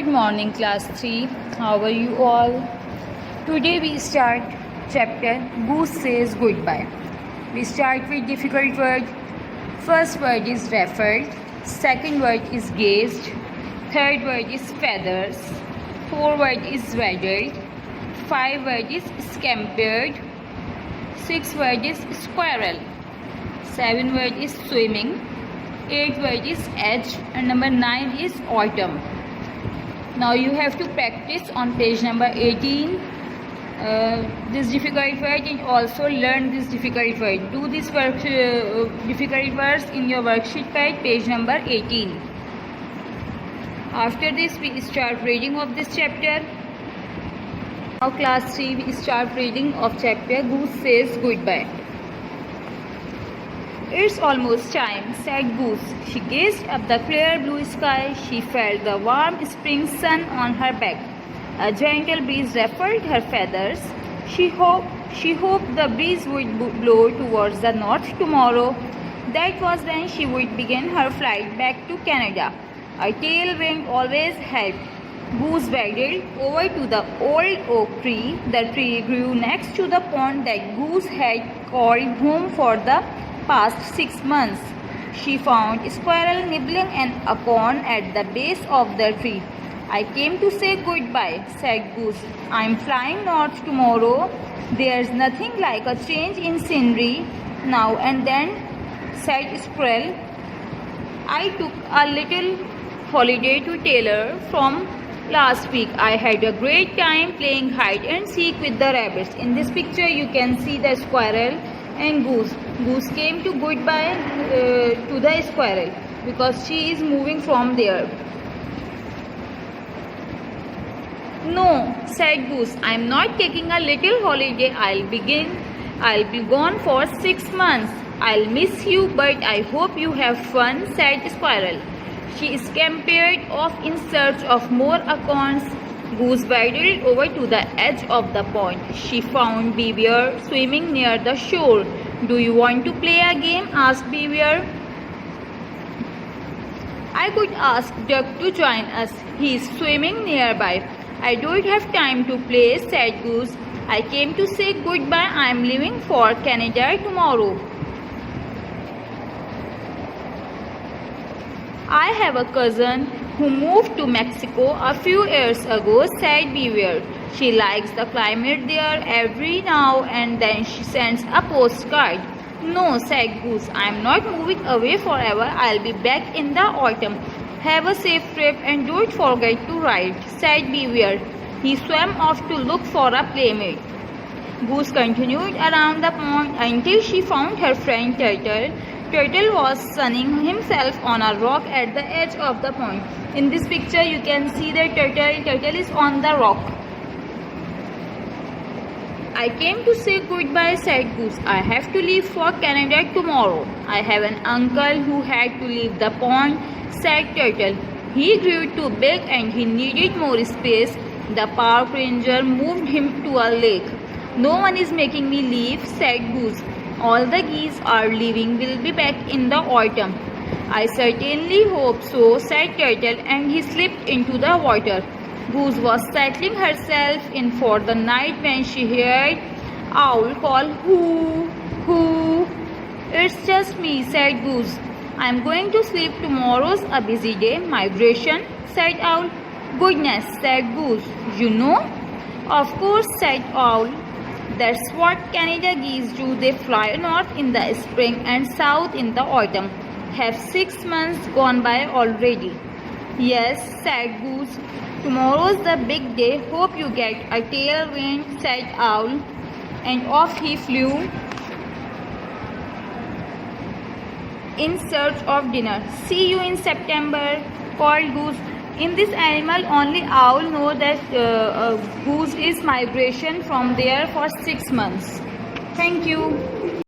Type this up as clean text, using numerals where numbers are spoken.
Good morning, class 3. How are you all? Today we start chapter Goose Says Goodbye. We start with difficult word. First word is referred. Second word is gazed. Third word is feathers. Fourth word is waddled. Five word is scampered. Sixth word is squirrel. Seven word is swimming. Eighth word is edge. And number 9 is autumn. Now you have to practice on page number 18 this difficult word and also learn this difficult word. Do this difficult words in your worksheet page number 18. After this we start reading of this chapter. Now class 3 we start reading of chapter Goose Says Goodbye. It's almost time, said Goose. She gazed up the clear blue sky. She felt the warm spring sun on her back. A gentle breeze ruffled her feathers. She hoped the breeze would blow towards the north tomorrow. That was when she would begin her flight back to Canada. A tail wind always helped. Goose waddled over to the old oak tree. The tree grew next to the pond that Goose had called home for the past 6 months. She found a squirrel nibbling an acorn at the base of the tree. I came to say goodbye, said Goose. I'm flying north tomorrow. There's nothing like a change in scenery now and then, said Squirrel. I took a little holiday to Taylor from last week. I had a great time playing hide and seek with the rabbits. In this picture you can see the squirrel and Goose. Goose came to goodbye to the squirrel because she is moving from there. No, said Goose, I am not taking a little holiday. I'll be gone for 6 months. I'll miss you, but I hope you have fun, said Squirrel. She scampered off in search of more acorns. Goose waddled over to the edge of the pond. She found Beaver swimming near the shore. Do you want to play a game? asked Beaver. I could ask Duck to join us. He is swimming nearby. I don't have time to play, said Goose. I came to say goodbye. I am leaving for Canada tomorrow. I have a cousin who moved to Mexico a few years ago, said Beaver. She likes the climate there. Every now and then she sends a postcard. No, said Goose, I am not moving away forever. I'll be back in the autumn. Have a safe trip and don't forget to write, said Beaver. He swam off to look for a playmate. Goose continued around the pond until she found her friend Turtle. Turtle was sunning himself on a rock at the edge of the pond. In this picture you can see the turtle is on the rock. I came to say goodbye, said Goose. I have to leave for Canada tomorrow. I have an uncle who had to leave the pond, said Turtle. He grew too big and he needed more space. The park ranger moved him to a lake. No one is making me leave, said Goose. All the geese are leaving. Will be back in the autumn. I certainly hope so, said Turtle, and he slipped into the water. Goose was settling herself in for the night when she heard Owl call, hoo, hoo. It's just me, said Goose. I'm going to sleep. Tomorrow's a busy day. Migration, said Owl. Goodness, said Goose. You know? Of course, said Owl. That's what Canada geese do. They fly north in the spring and south in the autumn. Have 6 months gone by already? Yes, said Goose. Tomorrow's the big day. Hope you get a tailwind, said Owl. And off he flew in search of dinner. See you in September, called Goose. In this animal, only owl know that goose is migration from there for 6 months. Thank you.